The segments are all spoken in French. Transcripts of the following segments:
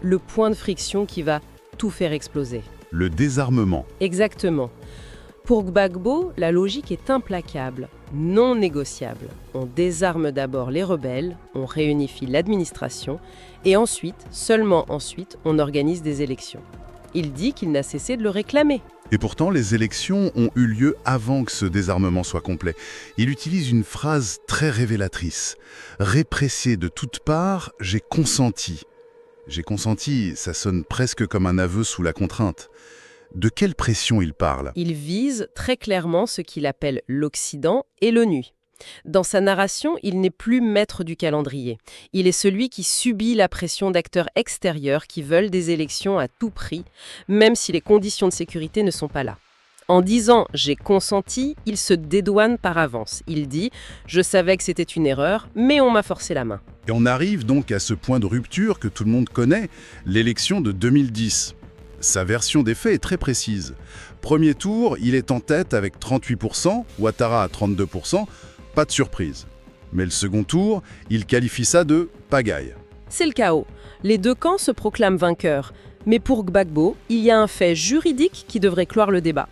le point de friction qui va tout faire exploser. Le désarmement. Exactement. Pour Gbagbo, la logique est implacable, non négociable. On désarme d'abord les rebelles, on réunifie l'administration, et ensuite, seulement ensuite, on organise des élections. Il dit qu'il n'a cessé de le réclamer. Et pourtant, les élections ont eu lieu avant que ce désarmement soit complet. Il utilise une phrase très révélatrice. « Répressé de toutes parts, j'ai consenti ». J'ai consenti, ça sonne presque comme un aveu sous la contrainte. De quelle pression il parle? Il vise très clairement ce qu'il appelle l'Occident et l'ONU. Dans sa narration, il n'est plus maître du calendrier. Il est celui qui subit la pression d'acteurs extérieurs qui veulent des élections à tout prix, même si les conditions de sécurité ne sont pas là. En disant « j'ai consenti », il se dédouane par avance. Il dit « je savais que c'était une erreur, mais on m'a forcé la main ». Et on arrive donc à ce point de rupture que tout le monde connaît, l'élection de 2010. Sa version des faits est très précise. Premier tour, il est en tête avec 38%, Ouattara à 32%, pas de surprise. Mais le second tour, il qualifie ça de pagaille. C'est le chaos. Les deux camps se proclament vainqueurs. Mais pour Gbagbo, il y a un fait juridique qui devrait clore le débat.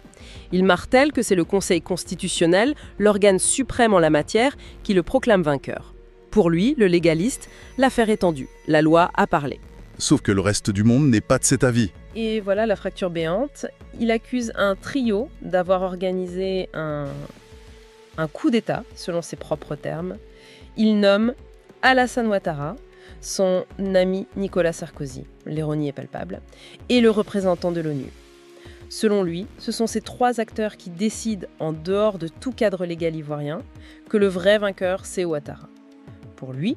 Il martèle que c'est le Conseil constitutionnel, l'organe suprême en la matière, qui le proclame vainqueur. Pour lui, le légaliste, l'affaire est tendue. La loi a parlé. Sauf que le reste du monde n'est pas de cet avis. Et voilà la fracture béante. Il accuse un trio d'avoir organisé un coup d'État, selon ses propres termes. Il nomme Alassane Ouattara, son ami Nicolas Sarkozy, l'ironie est palpable, et le représentant de l'ONU. Selon lui, ce sont ces trois acteurs qui décident, en dehors de tout cadre légal ivoirien, que le vrai vainqueur, c'est Ouattara. Pour lui,